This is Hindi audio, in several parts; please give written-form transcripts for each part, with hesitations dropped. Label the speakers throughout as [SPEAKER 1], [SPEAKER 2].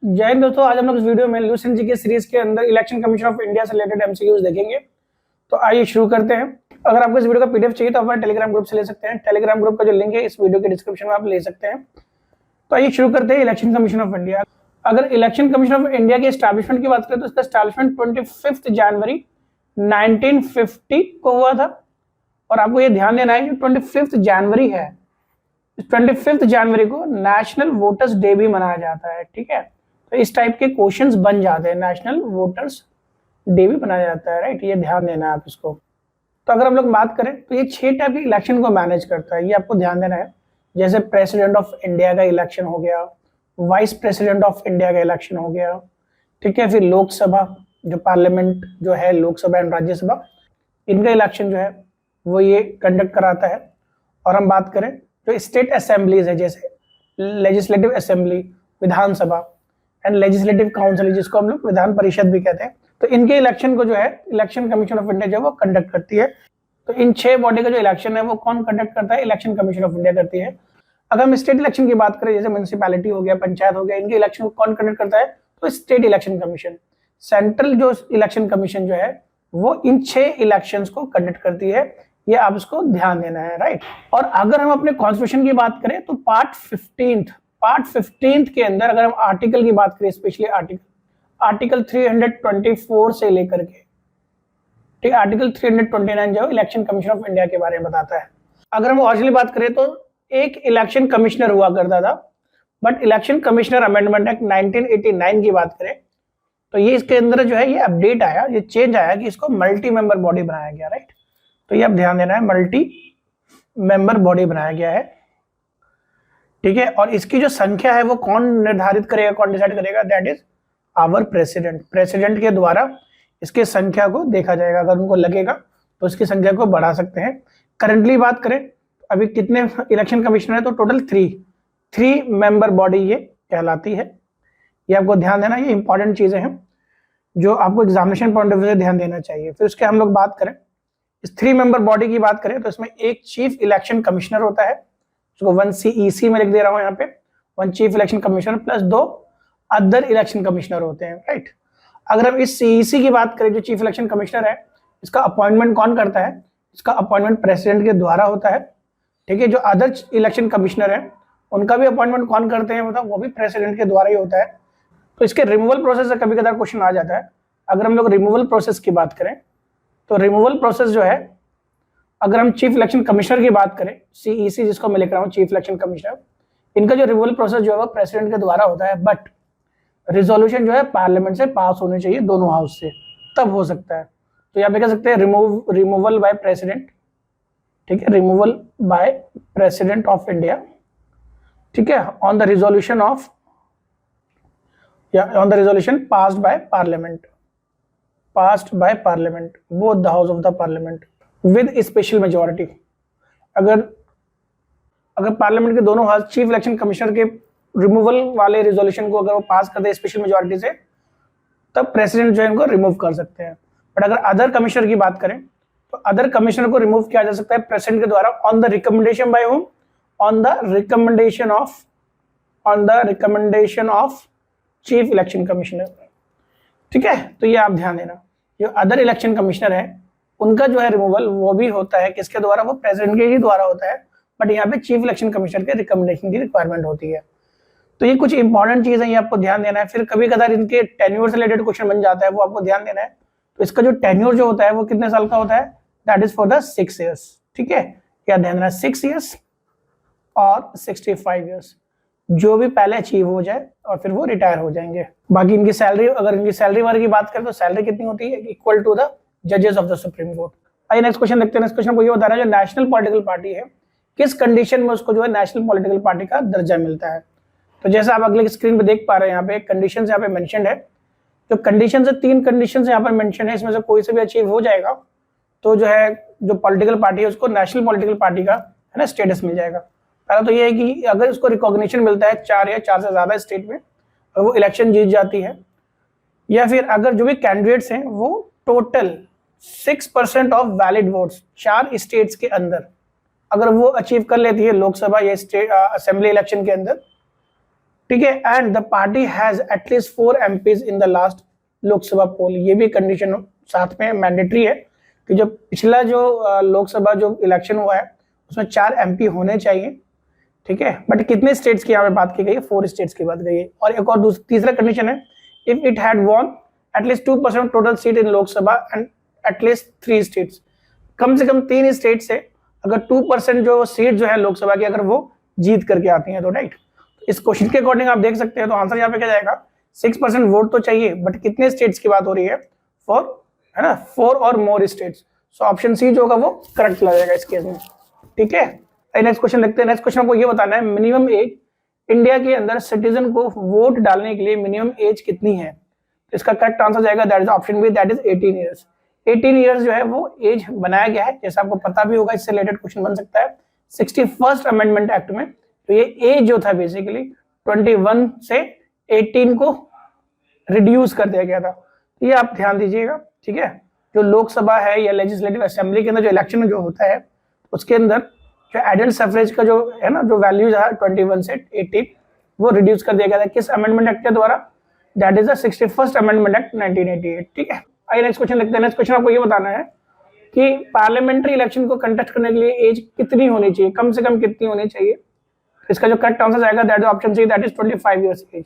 [SPEAKER 1] जय हिंद दोस्तों, आज हम लोग इस वीडियो में लूसेंट जी के सीरीज के अंदर इलेक्शन कमीशन ऑफ इंडिया से रिलेटेड एमसीक्यूज देखेंगे। तो आइए शुरू करते हैं। अगर आपको इस वीडियो का पीडीएफ चाहिए तो हमारे टेलीग्राम ग्रुप से ले सकते हैं। टेलीग्राम ग्रुप का जो लिंक है इस वीडियो के डिस्क्रिप्शन में आप ले सकते हैं। तो आइए शुरू करते हैं इलेक्शन कमीशन ऑफ इंडिया। अगर इलेक्शन कमीशन ऑफ इंडिया के एस्टैब्लिशमेंट की बात करें तो इसका एस्टैब्लिशमेंट 25 जनवरी 1950 को हुआ था। और आपको ये ध्यान देना है कि 25 जनवरी है, 25 जनवरी को नेशनल वोटर्स डे भी मनाया जाता है। ठीक है, तो इस टाइप के क्वेश्चंस बन जाते हैं, नेशनल वोटर्स डे भी मनाया जाता है। राइट, ये ध्यान देना है आप इसको। तो अगर हम लोग बात करें तो ये 6 टाइप के इलेक्शन को मैनेज करता है, ये आपको ध्यान देना है। जैसे प्रेसिडेंट ऑफ इंडिया का इलेक्शन हो गया, वाइस प्रेसिडेंट ऑफ इंडिया का इलेक्शन हो गया, ठीक है। फिर लोकसभा, जो पार्लियामेंट जो है, लोकसभा एंड राज्यसभा, इनका इलेक्शन जो है वो ये कंडक्ट कराता है। और हम बात करें जो स्टेट असेंबलीज है, जैसे legislative assembly, Vidhan Sabha and legislative council, जिसको हम लोग विधान परिषद भी कहते हैं, तो इनके इलेक्शन को जो है इलेक्शन कमीशन ऑफ इंडिया जो वो कंडक्ट करती है। तो इन 6 बॉडी का जो इलेक्शन है वो कौन कंडक्ट करता है? इलेक्शन कमीशन ऑफ इंडिया करती है। अगर हम स्टेट इलेक्शन की बात करें, जैसे म्यूनिसिपैलिटी हो गया, पंचायत हो गया, इनके इलेक्शन को कौन कंडक्ट करता है? तो स्टेट इलेक्शन कमीशन। सेंट्रल जो इलेक्शन कमीशन जो है वो इन 6 इलेक्शंस को कंडक्ट करती है। ये आप इसको ध्यान देना है। राइट, और अगर हम अपने कॉन्स्टिट्यूशन की बात करें तो पार्ट 15 के अंदर अगर हम आर्टिकल की बात करें, स्पेशली आर्टिकल 324 से लेकर के, ठीक, आर्टिकल 329 जो इलेक्शन कमीशन ऑफ इंडिया के बारे में बताता है। अगर हम ओरिजिनली बात करें तो एक इलेक्शन कमिश्नर हुआ करता था, but election commissioner amendment act 1989 की बात करें तो ये इसके अंदर जो है ये अपडेट आया, ये चेंज आया कि इसको मल्टी मेंबर बॉडी बनाया गया। राइट, तो ये आप ध्यान देना है, मल्टी मेंबर बॉडी बनाया गया है। ठीक है, और इसकी जो संख्या है वो कौन निर्धारित करेगा, कौन डिसाइड करेगा? That is our president. President के द्वारा इसके संख्या को देखा जाएगा, अगर उनको लगेगा तो इसकी संख्या को बढ़ा सकते हैं। करंटली बात करें अभी कितने इलेक्शन कमिश्नर है, तो टोटल 3 मेंबर बॉडी ये कहलाती है। ये आपको ध्यान देना, ये इंपॉर्टेंट चीजें हैं जो आपको एग्जामिनेशन पॉइंट ऑफ व्यू से ध्यान देना चाहिए। फिर उसके हम लोग बात करें, इस 3 मेंबर बॉडी की बात करें तो इसमें एक चीफ इलेक्शन कमिश्नर होता है, उसको 1 CEC में लिख दे रहा हूं यहाँ पे, 1 chief election commissioner plus 2 other election commissioner होते हैं। राइट, अगर हम इस CEC की बात करें, जो चीफ इलेक्शन कमिश्नर है, इसका अपॉइंटमेंट कौन करता है? इसका अपॉइंटमेंट प्रेसिडेंट के द्वारा होता है। ठीक है, जो अदर इलेक्शन कमिश्नर है उनका भी अपॉइंटमेंट कौन करते हैं? मतलब वो भी प्रेसिडेंट के द्वारा ही होता है। तो इसके रिमूवल प्रोसेस से कभी कभार क्वेश्चन आ जाता है। अगर हम लोग रिमूवल प्रोसेस की बात करें तो रिमूवल प्रोसेस जो है, अगर हम चीफ इलेक्शन कमिश्नर की बात करें, CEC जिसको मैं लिख रहा हूँ, चीफ इलेक्शन कमिश्नर, इनका जो रिमूवल प्रोसेस जो है वो प्रेसिडेंट के द्वारा होता है। बट रिजोल्यूशन जो है पार्लियामेंट से पास होनी चाहिए, दोनों हाउस से, तब हो सकता है। तो यहाँ पे कह सकते हैं रिमूवल बाय प्रेसिडेंट। ठीक है, removal by president of India. ठीक है, ऑन द रिजोल्यूशन ऑफ या on the resolution passed by parliament, both the house of the parliament with special majority. अगर पार्लियामेंट के दोनों हाउस चीफ इलेक्शन कमिश्नर के रिमूवल वाले रिजोल्यूशन को अगर वो पास कर दे स्पेशल मेजॉरिटी से, तब प्रेसिडेंट जो है इनको रिमूव कर सकते हैं। बट अगर अदर कमिश्नर की बात करें तो अदर कमिश्नर को रिमूव किया जा सकता है प्रेसिडेंट के द्वारा, on the recommendation bye home? On the recommendation of chief election commissioner. ठीक है, तो ये आप ध्यान देना, जो अदर इलेक्शन कमिश्नर है उनका जो है रिमूवल वो भी होता है किसके द्वारा? वो प्रेसिडेंट के ही द्वारा होता है। बट यहाँ पे चीफ इलेक्शन कमिश्नर के रिकमेंडेशन की रिक्वायरमेंट होती है। तो ये कुछ इंपॉर्टेंट चीज है, ये आपको ध्यान देना है। फिर कभी कभार इनके टेन्योर से रिलेटेड क्वेश्चन बन जाता है, वो आपको ध्यान देना है। तो इसका जो टेन्योर जो होता है वो कितने साल का होता है? That is for the 6 years। ठीक है, क्या ध्यान देना, 6 years और 65 years, जो भी पहले अचीव हो जाए और फिर वो रिटायर हो जाएंगे। बाकी इनकी सैलरी, अगर इनकी सैलरी वाले की बात करें तो सैलरी कितनी होती है? इक्वल टू द जजेस ऑफ द सुप्रीम कोर्ट। आइए नेक्स्ट क्वेश्चन देखते हैं। नेक्स्ट क्वेश्चन को ये बता रहा है, जो नेशनल पॉलिटिकल पार्टी है किस कंडीशन में उसको जो है नेशनल पॉलिटिकल पार्टी का दर्जा मिलता है? तो जैसा आप अगले स्क्रीन पे देख पा रहे हैं, यहाँ पे कंडीशन यहाँ पे मेंशन है। जो कंडीशन है, 3 कंडीशन यहाँ पर मेंशन है, इसमें से कोई से भी अचीव हो जाएगा तो जो है जो पॉलिटिकल पार्टी है उसको नेशनल पॉलिटिकल पार्टी का है ना स्टेटस मिल जाएगा। पहला तो ये है कि अगर इसको रिकॉग्निशन मिलता है 4 या 4 से ज्यादा स्टेट में और वो इलेक्शन जीत जाती है, या फिर अगर जो भी कैंडिडेट्स हैं वो total 6% of valid votes 4 states के अंदर अगर वो अचीव कर लेती है लोकसभा या स्टेट असेंबली इलेक्शन के अंदर, ठीक है, and the party has at least 4 MPs in the last Lok Sabha poll. ये भी कंडीशन साथ में मैंडेटरी है कि जो पिछला जो लोकसभा जो इलेक्शन हुआ है उसमें 4 MP होने चाहिए। ठीक है, बट कितने स्टेट्स की यहाँ पे बात की गई है? 4 स्टेट्स की बात गई है। और एक और तीसरा कंडीशन है, if it had won at least 2% total seat in Lok Sabha and at least 3 states, कम से कम 3 स्टेट से अगर 2% जो सीट जो है लोकसभा की अगर वो जीत करके आती है तो राइट। इस क्वेश्चन के अकॉर्डिंग आप देख सकते हैं तो आंसर यहाँ पे क्या जाएगा, 6% वोट तो चाहिए, बट कितने स्टेट्स की बात हो रही है? 4, है ना, 4 और मोर स्टेट्स। सो ऑप्शन सी जो होगा वो करेक्ट लग जाएगा इस केस में। ठीक है, नेक्स्ट क्वेश्चन देखते हैं। नेक्स्ट क्वेश्चन आपको ये बताना है, मिनिमम एज इंडिया के अंदर सिटीजन को वोट डालने के लिए मिनिमम एज कितनी है? तो इसका करेक्ट आंसर जाएगा that is option B, that is 18 years. 18 years जो है वो एज बनाया गया है, जैसे आपको पता भी होगा, इससे रिलेटेड क्वेश्चन बन सकता है 61st अमेंडमेंट एक्ट में। तो ये एज जो था बेसिकली 21 से 18 को रिड्यूस कर दिया गया था। तो ये आप ध्यान दीजिएगा। ठीक है, जो लोकसभा है या लेजिस्लेटिव असेंबली के अंदर जो इलेक्शन जो होता है उसके अंदर जो एडल्ट सफरेज का जो है ना जो वैल्यू है 21 से 18 वो रिड्यूस कर दिया गया था। किस अमेंडमेंट एक्ट के द्वारा? That is the 61st amendment act 1988। ठीक है, आइए नेक्स्ट क्वेश्चन देखते हैं। नेक्स्ट क्वेश्चन आपको ये बताना है कि पार्लियामेंट्री इलेक्शन को कंडक्ट करने के लिए एज कितनी होनी चाहिए, कम से कम कितनी होनी चाहिए? इसका जो करेक्ट आंसर आएगा that is option C, that is 25 years age.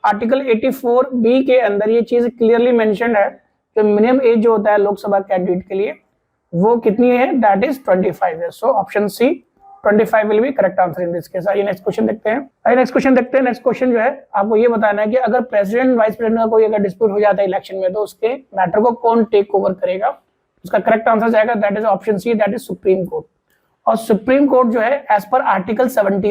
[SPEAKER 1] Article 84B के अंदर ये चीज क्लियरली मेंशन्ड है कि मिनिमम एज जो होता है लोकसभा कैंडिडेट के लिए वो कितनी है? That is 25 years. So option C 25 will be correct answer in this case. आइए नेक्स्ट क्वेश्चन देखते हैं। नेक्स्ट क्वेश्चन जो है आपको ये बताना है कि अगर प्रेसिडेंट वाइस प्रेसिडेंट का कोई अगर डिस्प्यूट हो जाता है इलेक्शन में तो उसके मैटर को कौन टेक ओवर करेगा? उसका करेक्ट आंसर जाएगा that is option C, that is supreme court. और सुप्रीम कोर्ट जो है एज पर आर्टिकल 71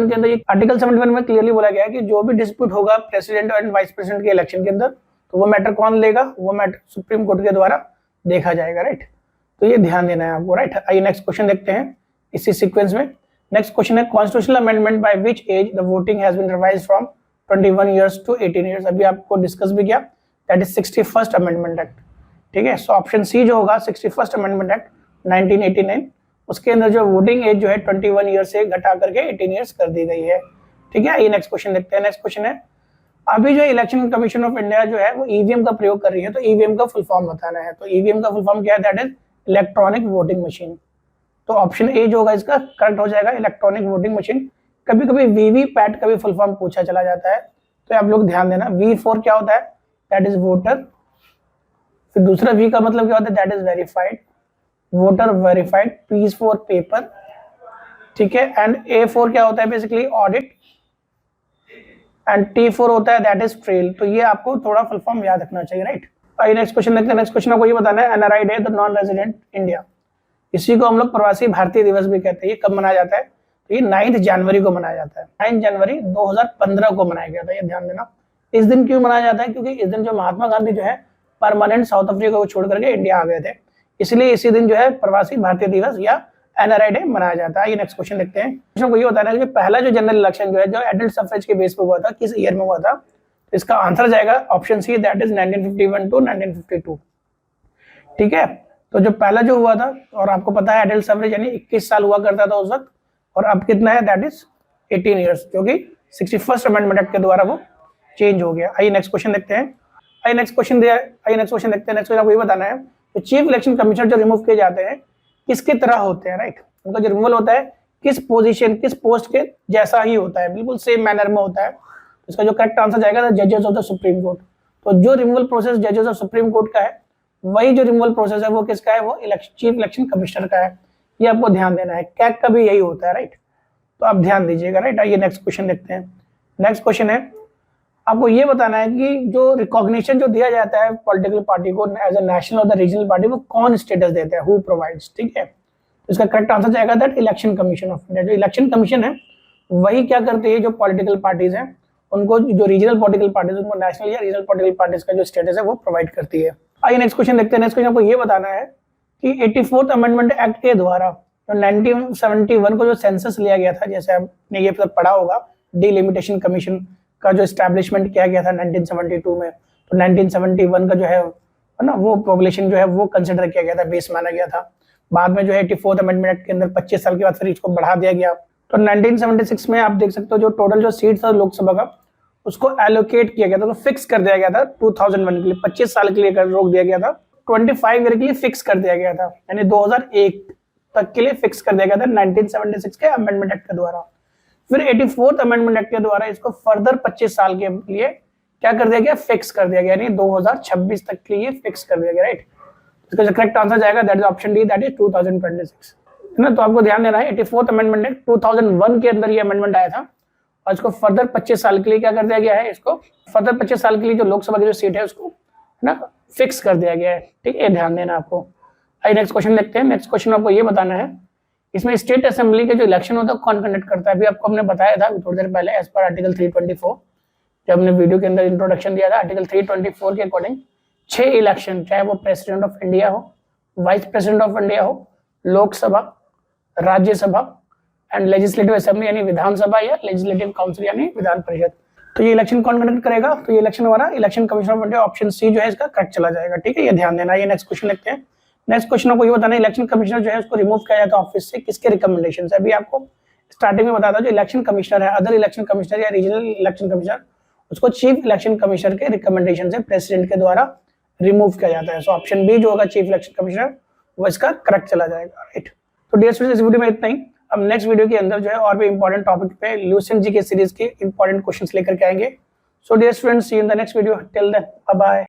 [SPEAKER 1] के अंदर, आर्टिकल 71 में क्लियरली बोला गया है कि जो भी डिस्प्यूट होगा प्रेसिडेंट एंड वाइस प्रेसिडेंट के इलेक्शन के अंदर तो वो मैटर कौन लेगा? वो मैटर सुप्रीम कोर्ट के द्वारा देखा जाएगा। राइट, तो ये ध्यान देना है आपको। राइट, आइए नेक्स्ट क्वेश्चन देखते हैं इसी सीक्वेंस में। नेक्स्ट क्वेश्चन है, constitutional amendment by which as the voting has been revised from 21 years to 18 years. अभी आपको डिस्कस भी किया, that is 61st amendment act. ठीक है, सो ऑप्शन सी जो होगा 61st अमेंडमेंट एक्ट 1989, उसके अंदर जो वोटिंग एज जो है 21 ईयर से घटा करके 18 ईयर्स कर दी गई है। ठीक है, ये नेक्स्ट क्वेश्चन देखते हैं। नेक्स्ट क्वेश्चन है, अभी जो इलेक्शन कमीशन ऑफ इंडिया जो है वो ईवीएम का प्रयोग कर रही है, तो ईवीएम का फुल फॉर्म बताना है। तो ईवीएम का फुल फॉर्म क्या है? That is electronic voting machine. तो ऑप्शन ए जो होगा इसका करेक्ट हो जाएगा, इलेक्ट्रॉनिक वोटिंग मशीन। कभी कभी वीवीपैट का भी फुल फॉर्म पूछा चला जाता है, तो आप लोग ध्यान देना। V4 क्या होता है? That is voter. फिर दूसरा V का मतलब क्या होता है? That is verified, voter verified. P for paper. ठीक है, एंड A4 क्या होता है? Basically audit. एंड T4 होता है दैट इज ट्रेल। तो ये आपको थोड़ा फुल फॉर्म याद रखना चाहिए। राइट, आइए नेक्स्ट क्वेश्चन देखते हैं। नेक्स्ट क्वेश्चन आपको ये बताना है, NRI day, the non resident India. इसी को हम लोग प्रवासी भारतीय दिवस भी कहते हैं। ये कब मनाया जाता है? तो ये 9 जनवरी को मनाया जाता है। 9 जनवरी 2015 को मनाया गया था, ये ध्यान देना। इस दिन क्यों मनाया जाता है? क्योंकि इस दिन जो महात्मा गांधी जो है परमानेंट साउथ अफ्रीका को छोड़ करके इंडिया आ गए थे, इसलिए इसी दिन जो है प्रवासी भारतीय दिवस या एनआरआई डे मनाया जाता है। ये नेक्स्ट क्वेश्चन देखते हैं। क्वेश्चन को ये बताना है कि पहला जो जनरल इलेक्शन जो है जो एडल्ट सफरेज के बेस पे हुआ था, किस ईयर में हुआ था? तो इसका आंसर जाएगा option C, that is 1951 to 1952। ठीक है, तो जो पहला जो हुआ था, और आपको पता है एडल्ट सफरेज यानी 21 साल हुआ करता था उस वक्त, और अब कितना है? दैट इज 18 ईयर्स, जो कि 61st अमेंडमेंट एक्ट के द्वारा वो चेंज हो गया। आइए नेक्स्ट क्वेश्चन देखते हैं। आइए नेक्स्ट क्वेश्चन देखते हैं। नेक्स्ट क्वेश्चन आपको ये बताना है, तो चीफ इलेक्शन कमिश्नर जो रिमूव किए जाते हैं किसकी तरह होते हैं? राइट, उनका जो रिमूवल होता है किस पोजीशन, किस पोस्ट के जैसा ही होता है, बिल्कुल सेम मैनर में होता है। इसका जो करेक्ट आंसर जाएगा जजेस ऑफ द सुप्रीम कोर्ट। तो जो रिमूवल प्रोसेस जजेस ऑफ सुप्रीम कोर्ट का है, वही जो रिमूवल प्रोसेस है वो किसका है? वो चीफ इलेक्शन कमिश्नर का है। ये आपको ध्यान देना है। कैग का भी यही होता है। राइट, तो आप ध्यान दीजिएगा। राइट, आइए नेक्स्ट क्वेश्चन देखते हैं। नेक्स्ट क्वेश्चन है, आपको ये बताना है कि जो रिकॉग्निशन जो दिया जाता है पॉलिटिकल पार्टी को एज ए नेशनल और द रीजनल पार्टी, वो कौन स्टेटस देता है? Who provides. ठीक है, इसका करेक्ट आंसर जाएगा that election commission of India. जो इलेक्शन कमीशन है वही क्या करती है, जो पॉलिटिकल पार्टीज हैं उनको, जो रीजनल पॉलिटिकल पार्टीज उनको नेशनल या रीजनल पॉलिटिकल पार्टीज का जो स्टेटस है वो प्रोवाइड करती है। आइए नेक्स्ट क्वेश्चन देखते हैं। नेक्स्ट क्वेश्चन आपको ये बताना है कि 84th अमेंडमेंट एक्ट के द्वारा जो 1971 को जो सेंसस लिया गया था, जैसे आपने ये पढ़ा होगा, डिलिमिटेशन कमीशन का जो एस्टैब्लिशमेंट किया गया था 1972 में, तो 1971 का जो है ना वो पॉपुलेशन जो है वो कंसिडर किया गया था, बेस माना गया था। बाद में जो है 84th अमेंडमेंट एक्ट के अंदर 25 साल के बाद फिर इसको बढ़ा दिया गया तो 1976 में आप देख सकते हो जो टोटल जो सीट था लोकसभा का उसको एलोकेट किया गया था, तो फिक्स कर दिया गया था 2001 के लिए, 25 साल के लिए रोक दिया गया था, 25 ईयर के लिए फिक्स कर दिया गया था, यानी 2001 तक के लिए फिक्स कर दिया गया था 1976 के अमेंडमेंट एक्ट के द्वारा। फिर 84th अमेंडमेंट एक्ट के द्वारा इसको फर्दर 25 साल के लिए क्या कर दिया गया, फिक्स कर दिया गया, यानी 2026 तक के लिए फिक्स कर दिया गया, राइट। इसका जो करेक्ट आंसर जाएगा that is option D, that is 2026, है ना। तो आपको ध्यान देना है 84th अमेंडमेंट एक्ट 2001 के अंदर ये अमेंडमेंट आया था और इसको फर्दर 25 साल के लिए क्या कर दिया गया है, इसको फर्दर 25 साल के लिए जो लोकसभा की जो सीट है उसको, है ना, फिक्स कर दिया गया है, ठीक है, ध्यान देना आपको। आइए नेक्स्ट क्वेश्चन देखते हैं। नेक्स्ट क्वेश्चन आपको ये बताना है इसमें स्टेट असेंबली के जो इलेक्शन होता है कौन कंडक्ट करता है। अभी आपको हमने बताया था थोड़ी देर पहले एज पर आर्टिकल 324, जब हमने वीडियो के अंदर इंट्रोडक्शन दिया था, आर्टिकल 324 के अकॉर्डिंग 6 इलेक्शन, चाहे वो प्रेसिडेंट ऑफ इंडिया हो, वाइस प्रेसिडेंट ऑफ इंडिया हो, Lok Sabha, Rajya Sabha and legislative assembly यानी विधानसभा या लेजिस्लेटिव काउंसिल यानी विधान परिषद, तो ये इलेक्शन कौन कंडक्ट करेगा, तो ये इलेक्शन हमारा election commission of India, option C जो है इसका करेक्ट चला जाएगा, ठीक है, ये ध्यान देना। ये नेक्स्ट क्वेश्चन देखते हैं। नेक्स्ट क्वेश्चन आपको ये बताना है इलेक्शन कमिश्नर जो है उसको रिमूव किया जाता है ऑफिस से किसके रिकमेंडेशन से। अभी आपको स्टार्टिंग में बताया था जो इलेक्शन कमिश्नर है, अदर इलेक्शन कमिश्नर या रीजनल इलेक्शन कमिश्नर, उसको चीफ इलेक्शन कमिश्नर के रिकमेंडेशन से प्रेसिडेंट के द्वारा रिमूव किया जाता है। सो ऑप्शन बी जो होगा चीफ इलेक्शन कमिश्नर वो इसका करेक्ट चला जाएगा, राइट। तो डियर स्टूडेंट्स इस वीडियो में इतना ही। अब नेक्स्ट वीडियो के अंदर जो है और भी इंपॉर्टेंट टॉपिक पे ल्यूसेंट जी के सीरीज के इंपॉर्टेंट क्वेश्चंस लेकर के आएंगे। So dear students see you in the next video, till then bye bye.